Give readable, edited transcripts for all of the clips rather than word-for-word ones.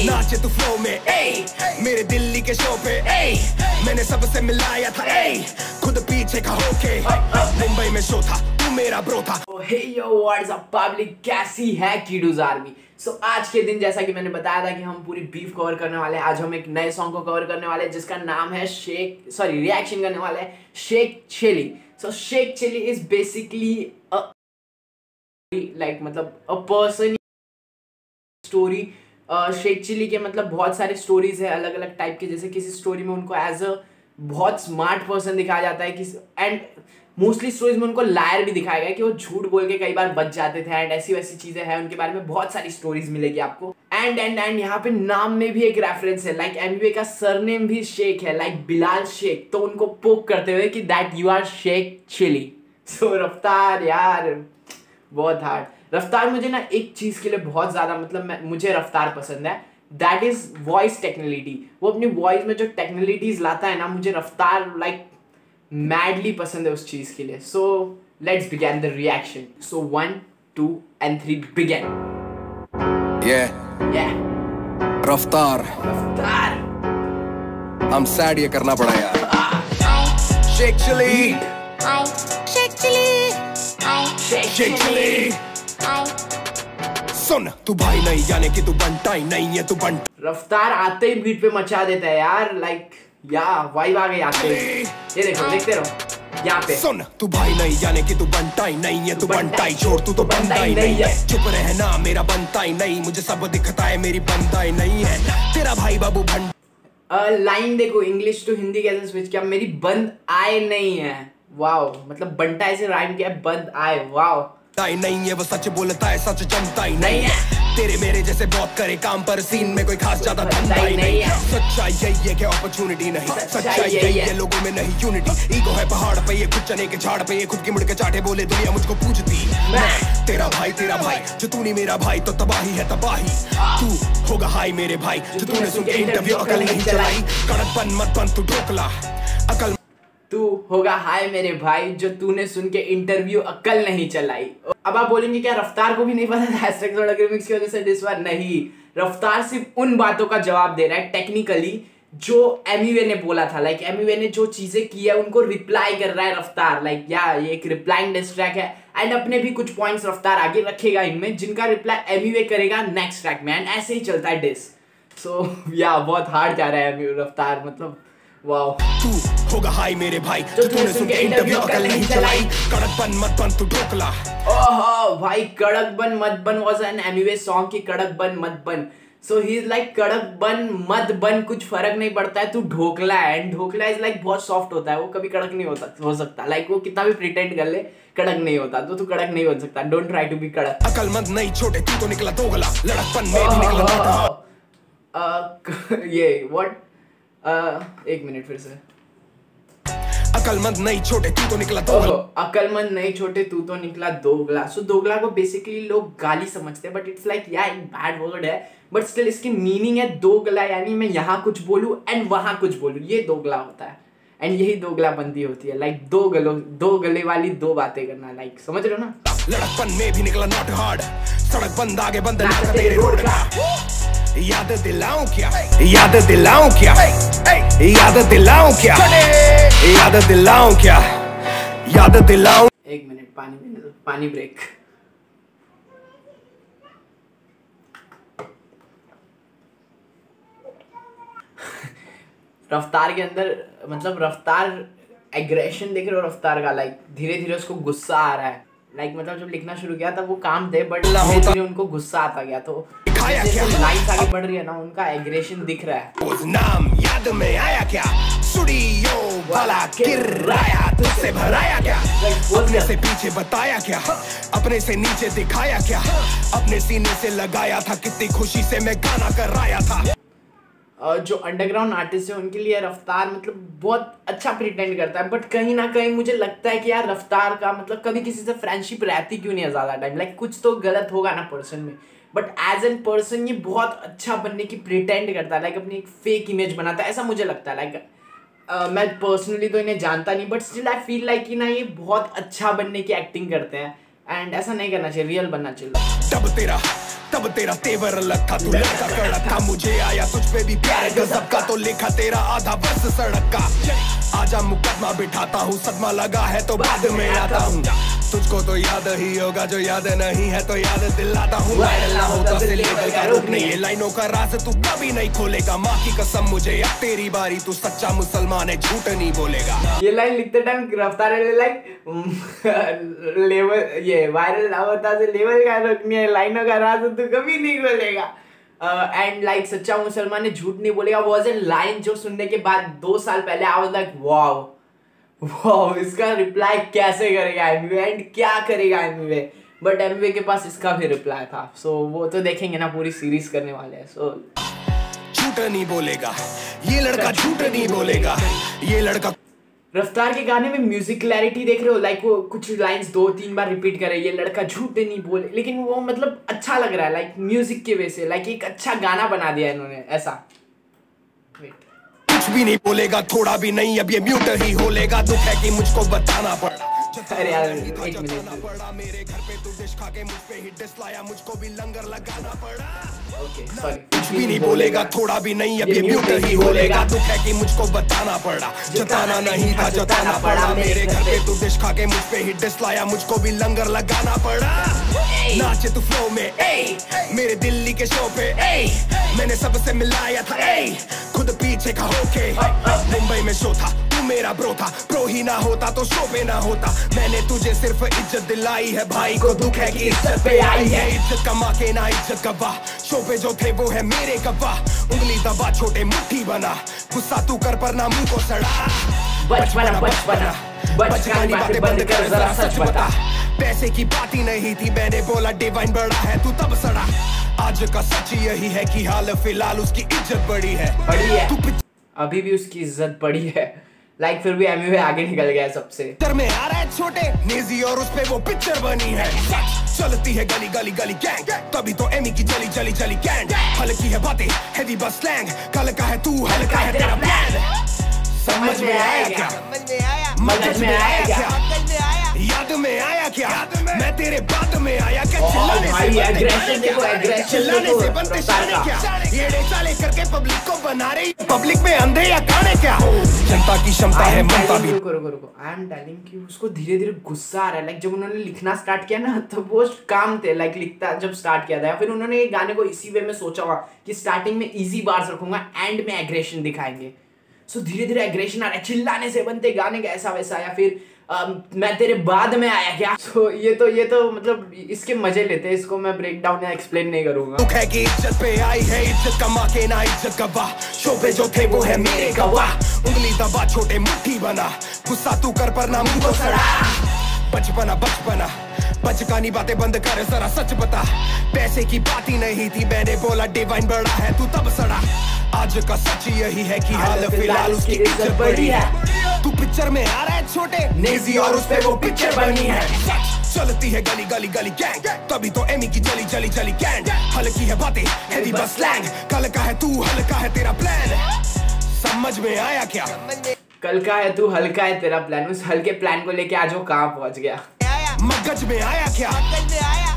नाचे तू फ्लो में मेरे दिल्ली के शो पे मैंने सबसे मिलाया था खुद पीछे का होके मुंबई में शो था तू मेरा ब्रो था। हे यो व्हाट्स अप पब्लिक, कैसी है कीडूज आर्मी। सो आज के दिन जैसा कि मैंने बताया था कि हम पूरी बीफ कवर करने वाले हैं। आज हम एक नए सॉन्ग को कवर करने वाले हैं जिसका नाम है रिएक्शन करने वाले हैं Sheikh Chilli. So Sheikh Chilli is basically मतलब a person story. Sheikh Chilli के मतलब बहुत सारे स्टोरीज है अलग अलग टाइप के। जैसे किसी स्टोरी में उनको एज अ बहुत स्मार्ट पर्सन दिखाया जाता है एंड मोस्टली स्टोरीज में उनको लायर भी दिखाया गया कि वो झूठ बोल के कई बार बच जाते थे एंड ऐसी वैसी चीजें हैं उनके बारे में। बहुत सारी स्टोरीज मिलेगी आपको एंड यहाँ पे नाम में भी एक रेफरेंस है। लाइक एमवे का सरनेम भी शेख है, लाइक बिलाल शेख, तो उनको पोक करते हुए कि that you are Sheikh Chilli. So Raftaar यार बहुत हार्ड। रफ्तार मुझे ना एक चीज के लिए बहुत ज्यादा मतलब मुझे रफ्तार पसंद है, दैट इज वॉइस टेक्नोलिटी। वो अपनी वॉइस में जो टेक्नोलिटीज लाता है ना, मुझे रफ्तार लाइक मैडली पसंद है उस चीज के लिए। So let's begin the reaction. So 1 2 and 3 begin. रफ्तार हम सैड ये करना पड़ा यार। शेख चिली शेख चिली सुन तू भाई नहीं जाने कि तू बनता ही नहीं है, तू बनता। रफ्तार आते ही बीट पे मचा देता है यार, लाइक या वाइब आ गई आते ही। ये देखो देखते रहो यहाँ पे। सुन तू भाई नहीं जाने कि तू बनता ही नहीं है, तू बनता ही छोड़, तू तो बनता ही नहीं है। चुप रहना मेरा बनता ही नहीं, मुझे सब दिखता है मेरी बनता ही नहीं है। तेरा भाई बाबू भंड लाइन देखो इंग्लिश टू हिंदी कैसे स्विच किया। मेरी बंद आए नहीं है, वाओ। मतलब बनता ऐसे राइम किया बंद आए, वाओ। नहीं है वो सच बोलता है, सच जमता ही नहीं है। तेरे मेरे जैसे बहुत करे काम पर सीन में कोई खास ज्यादा धंधा ही नहीं है। सच्चाई यही है कि अपॉर्चुनिटी नहीं, सच्चाई यही है लोगों में नहीं यूनिटी। ईगो है पहाड़ पे ये खुद चने के झाड़ पे ये खुद की मुड़ के चाटे बोले दुनिया मुझको पूछती। मैं तेरा भाई जो तू नहीं मेरा भाई तो तबाही है तबाही। तू होगा हाई मेरे भाई जो तूने सुन के इंटरव्यू अकल नहीं चलाई। कड़क बन मत बन तू ढोकला अकल। तू होगा हाय मेरे भाई जो तूने सुन के इंटरव्यू अक्ल नहीं चलाई। अब आप बोलेंगे क्या रफ्तार को भी नहीं पता था रिमिक्स की वजह से डिस बार? नहीं, रफ्तार सिर्फ उन बातों का जवाब दे रहा है टेक्निकली जो एमिवे ने बोला था। लाइक एमिवे ने जो चीजें की है उनको रिप्लाई कर रहा है रफ्तार। लाइक या ये एक रिप्लाइंग डिस ट्रैक है एंड अपने भी कुछ पॉइंट्स रफ्तार आगे रखेगा इनमें जिनका रिप्लाई एमिवे करेगा नेक्स्ट ट्रैक में एंड ऐसे ही चलता है डिस। सो या बहुत हार्ड जा रहा है रफ्तार, मतलब वाओ। तू होगा हाई मेरे भाई जो तूने सुन के इंटरव्यू अकल नहीं चलाई। कड़क बन मत बन तू ढोकला। ओहो भाई, कड़क बन मत बन वाज एन एमिवे सॉन्ग की कड़क बन मत बन। सो ही इज लाइक कड़क बन मत बन कुछ फर्क नहीं पड़ता है, तू ढोकला है। एंड ढोकला इज लाइक बहुत सॉफ्ट होता है, वो कभी कड़क नहीं हो सकता। लाइक वो कितना भी प्रिटेंड कर ले कड़क नहीं होता, तो तू कड़क नहीं हो सकता। डोंट ट्राई टू बी कड़क। अकलमंद नहीं छोटे तू तो निकला दोगला, लड़कपन में भी निकला। ये व्हाट एक मिनट फिर से। अकलमंद नहीं छोटे तू तो निकला दोगला। अकलमंद नहीं छोटे तू तो निकला दोगला। सो दोगला को बेसिकली लोग गाली समझते हैं बट इट्स लाइक या एक बैड वर्ड है बट स्टिल इसकी मीनिंग है दोगला, यानी मैं यहाँ कुछ बोलूं एंड वहां कुछ बोलूं, ये दोगला होता है। एंड यही दोगलाबंदी होती है, लाइक दो गले वाली दो बातें करना। लाइक समझ रहे हो ना? लड़कपन में भी निकला नॉट हार्ड, सड़क बंद आगे बंद नाका तेरे रोड का। याद दिलाऊं क्या याद दिलाऊं क्या याद दिलाऊं क्या याद दिलाऊं क्या याद दिलाऊं। एक मिनट पानी ब्रेक। रफ्तार के अंदर मतलब रफ्तार एग्रेशन देख रहे हो रफ्तार का, लाइक धीरे धीरे उसको गुस्सा आ रहा है। लाइक मतलब जब लिखना शुरू किया था वो काम थे बट धीरे धीरे उनको गुस्सा आता गया, तो लाइफ आगे बढ़ रही है ना, उनका एग्रेशन दिख रहा है। उस नाम याद में आया क्या सुड़ियों वाला किराया तुझसे भराया क्या, अपने से पीछे बताया क्या, अपने से नीचे दिखाया क्या, अपने सीने से लगाया था कितनी खुशी से मैं गाना कराया था। जो अंडरग्राउंड आर्टिस्ट है उनके लिए रफ्तार मतलब बहुत अच्छा प्रिटेंड करता है बट कहीं ना कहीं मुझे लगता है कि यार रफ्तार का मतलब कभी किसी से फ्रेंडशिप रहती क्यों नहीं है ज़्यादा टाइम। लाइक कुछ तो गलत होगा ना पर्सन में, बट एज एन पर्सन ये बहुत अच्छा बनने की प्रिटेंड करता है। लाइक अपनी एक फेक इमेज बनाता है, ऐसा मुझे लगता है। लाइक मैं पर्सनली तो इन्हें जानता नहीं but still I feel like कि ना ये बहुत अच्छा बनने की एक्टिंग करते हैं एंड ऐसा नहीं करना चाहिए, रियल बनना चाहिए। जब तेरा तब तेरा तेवर अलग था, तू लड़का कड़क था, मुझे आया तुझ पे भी प्यार गजब का, तो लिखा तेरा आधा वर्ष सड़क का। आजा मुकदमा बिठाता हूँ, सदमा लगा है तो बाद में आता हूँ, तुझको तो याद ही होगा, जो याद नहीं है तो याद दिलाता हूँ। वायरल ना होता से लेवल का रुक नहीं, ये लाइनों का राज तू कभी नहीं खोलेगा, माँ की कसम मुझे अब तेरी बारी, तू सच्चा मुसलमान है झूठ नहीं बोलेगा। ये लाइन लिखते टाइम रफ्तार लाइक लेवल, ये वायरल ना होता से लेवल का रुक नहीं है, लाइनों का राज तू कभी नहीं खोलेगा, एंड लाइक सच्चा मुसलमान है झूठ नहीं बोलेगा वाज ए लाइन जो सुनने के बाद 2 साल पहले I was like wow wow, इसका रिप्लाई कैसे करेगा एमवे एंड क्या करेगा एमवे, बट एमवे के पास इसका भी रिप्लाई था, सो वो तो देखेंगे ना, पूरी सीरीज करने वाले हैं। सो झूठ नहीं बोलेगा ये लड़का, झूठ नहीं बोलेगा ये लड़का। रफ्तार के गाने में म्यूजिक क्लैरिटी देख रहे हो, लाइक वो कुछ लाइंस 2-3 बार रिपीट करे, ये लड़का झूठ नहीं बोले, लेकिन वो मतलब अच्छा लग रहा है, लाइक म्यूजिक की वजह से, लाइक एक अच्छा गाना बना दिया इन्होंने ऐसा। कुछ भी नहीं बोलेगा थोड़ा भी नहीं, अब ये म्यूट ही होलेगा, दुख है कि मुझको बताना पड़ा। अरे यार एक मिनट, मेरे घर पे तू डिश खा के मुझ पे ही डिश लाया, मुझको भी लंगर लगाना पड़ा। ओके सॉरी, कुछ भी नहीं बोलेगा थोड़ा भी नहीं, अब ये म्यूट ही होलेगा, दुख है कि मुझको बताना पड़ा, जताना नहीं था जताना पड़ा, मेरे घर पे तू डिश खा के मुझ पे ही डिश लाया, मुझको भी लंगर लगाना पड़ा। नाचे तू फ्लो में मेरे दिल्ली के शो पे, मैंने सबसे मिलाया था खुद पीछे का होके, मुंबई में शो था तू मेरा ब्रो था, प्रो ही ना होता तो शो पे ना होता, मैंने तुझे सिर्फ इज्जत दिलाई है, भाई को दुख है कि इज्जत पे आई है, इज्जत कमा के ना इज्जत गवा, शो पे जो थे वो है मेरे गवाह, उंगली दबा छोटे मुट्ठी बना, गुस्सा तू कर पर ना मुंह को सड़ा, बचपना बचपना बचकानी बातें बंद कर जरा सच बता, पैसे की बात ही नहीं थी, मैंने बोला डिवाइन बड़ा है तू तब सड़ा, आज का सच यही है कि हाल फिलहाल उसकी इज्जत बड़ी है, अभी भी उसकी इज्जत बड़ी है, लाइक फिर भी एमवे आगे निकल गया है सबसे। पिक्चर में आ रहा है छोटे नेजी और उस पे वो पिक्चर बनी है, चलती है गली गली गली गैंग, तभी तो एमी की जली जली जली कैंड, हल्की है बातें हैवी बस स्लैंग, कल का है तू हल्का है तेरा प्लान, समझ में आया क्या, मगज में आया क्या, याद में आया क्या, मैं तेरे बाद में आया क्या, चिल्लाने से बनते शाने क्या, ये चाले करके पब्लिक को बना रही, पब्लिक में अंधे या काने क्या, जनता की क्षमता है ममता भी। रुको आई एम टेलिंग कि उसको धीरे धीरे गुस्सा आ रहा है, लाइक जब उन्होंने लिखना स्टार्ट किया ना तो वो काम थे, लाइक लिखता जब स्टार्ट किया था, फिर उन्होंने एक गाने को इसी वे में सोचा हुआ कि स्टार्टिंग में इजी बार्स रखूंगा, एंड में एग्रेशन दिखाएंगे, सो धीरे धीरे एग्रेशन आ रहा है, चिल्लाने से बनते गाने का ऐसा वैसा, या फिर मैं तेरे बाद में आया क्या, सो ये तो मतलब इसके मजे लेते हैं, इसको मैं ब्रेक डाउन या एक्सप्लेन नहीं करूंगा। दुख है कि इज्जत पे आई है, इज्जत कमा के ना इज्जत गवा, शो पे जो थे वो है मेरे गवाह, उंगली दबा छोटे मुट्ठी बना, गुस्सा तू कर पर ना मुंह को सड़ा, बचपना बचपना बचकानी बातें बंद कर जरा सच बता, पैसे की बात ही नहीं थी, मैंने बोला डिवाइन बड़ा है तू तब सड़ा, आज का सच यही है कि हाल फिलहाल उसकी इज्जत बड़ी है, तू पिक्चर में आ रहा है छोटे नेजी और उस पे वो पिक्चर बनी है, चलती है गली गली गली गैंग, तभी तो एमी की जली जली जली कैंड, हल्की है बातें हैवी बस स्लैंग, कल का है तू हल्का है तेरा प्लान, समझ में आया क्या, कल का है तू हल्का है तेरा प्लान, उस हल्के प्लान को लेके आज वो कहाँ पहुंच गया, मगज में आया क्या,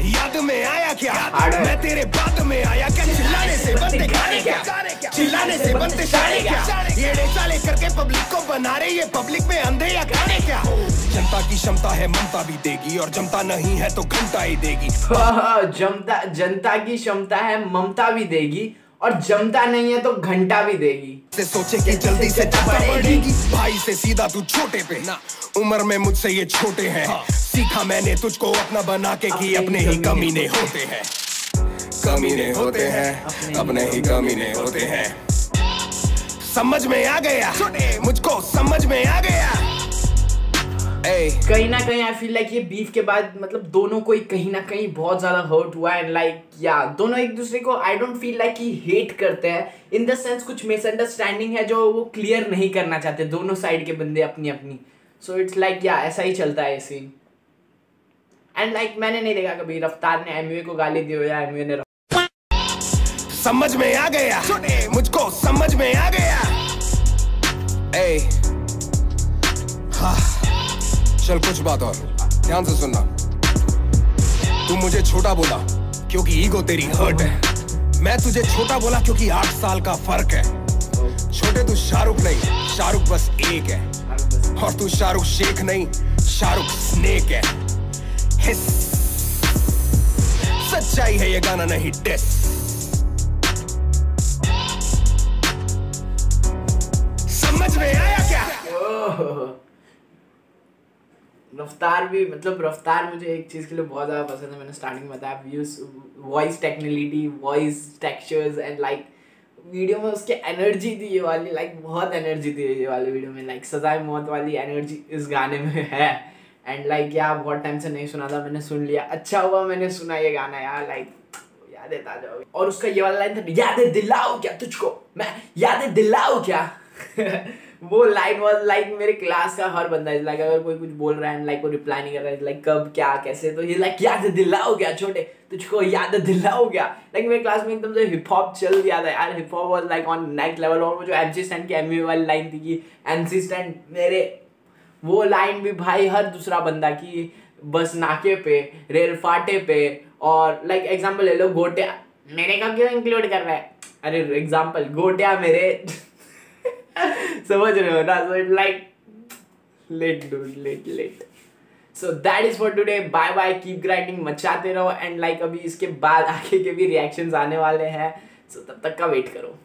याद में आया क्या, मैं तेरे बाद में आया क्या, चिल्लाने से बनते गाने क्या, चिल्लाने से बनते शाने क्या, ये चाले करके पब्लिक को बना रहे, ये पब्लिक में अंधे या काने क्या, जनता की क्षमता है ममता भी देगी, और जमता नहीं है तो घंटा ही देगी, जनता की क्षमता है ममता भी देगी, और जमता नहीं है तो घंटा भी देगी, से सोचे कि जल्दी से बढ़ेगी, भाई से सीधा तू छोटे पे ना, उम्र में मुझसे ये छोटे हैं, सीखा मैंने तुझको अपना बना के कि अपने ही कमीने होते हैं, कमीने होते हैं अपने ही कमीने होते हैं, समझ में आ गया मुझको, समझ में आ गया। कहीं ना कहीं आई फील लाइक ये बीफ के बाद मतलब दोनों को कहीं ना कहीं बहुत ज्यादा हर्ट हुआ है, लाइक या दोनों एक दूसरे को आई डोंट फील लाइक कि हेट करते हैं, इन द सेंस कुछ मिसअंडरस्टैंडिंग है जो वो क्लियर नहीं करना चाहते दोनों साइड के बंदे अपनी अपनी, सो इट्स लाइक या ऐसा ही चलता है सीन, एंड लाइक मैंने नहीं देखा कभी रफ्तार ने एमवे को गाली दी हो या एमवे ने, समझ में आ गया मुझको, समझ में आ गया, चल कुछ बात और ध्यान से सुनना, तू मुझे छोटा बोला क्योंकि ईगो तेरी हर्ट है। मैं तुझे छोटा बोला क्योंकि 8 साल का फर्क है। छोटे तू शाहरुख नहीं, शाहरुख बस एक है, और तू शाहरुख शेख नहीं, शाहरुख स्नेक है। हिस सच्चाई है ये गाना नहीं डिस। समझ में आया क्या? रफ्तार भी, मतलब रफ्तार मुझे एक चीज़ के लिए बहुत ज़्यादा पसंद है। मैंने स्टार्टिंग में बताया, views, voice technicality, voice textures and like video में उसकी एनर्जी थी ये वाली, लाइक बहुत एनर्जी थी ये वाली वीडियो में, लाइक सजाए मौत वाली एनर्जी इस गाने में है। एंड लाइक यार बहुत टाइम से नहीं सुना था, मैंने सुन लिया, अच्छा हुआ मैंने सुना ये गाना यार, लाइक यादें ताजा हो गई। और उसका ये वाला लाइन था, यादें दिलाऊं क्या तुझको मैं, यादें दिलाऊं क्या वो लाइन वाज लाइक मेरे क्लास का हर बंदा लाइक अगर कोई कुछ बोल रहा है लाइक कोई रिप्लाई नहीं कर रहा है लाइक कब क्या कैसे, तो ये लाइक याद दिलाओ क्या छोटे तुझको, याद दिलाओ क्या। लाइक मेरे क्लास में एकदम से हिप हॉप चल गया था यार, hip hop was like on next level. और वो जो एमसी स्टैंड की एमवी वाली लाइन थी कि एमसी स्टैंड मेरे, वो लाइन भी भाई हर दूसरा बंदा की, बस नाके पे, रेल फाटे पे, और लाइक एग्जाम्पल ले लो गोटिया मेरे का क्यों इंक्लूड कर रहा है, अरे एग्जाम्पल गोटिया मेरे समझ रहे हो ना, so it like late dude late so that is for today, bye bye, keep grinding, मचाते रहो। एंड लाइक अभी इसके बाद आगे के भी रिएक्शंस आने वाले हैं, so तब तक का वेट करो।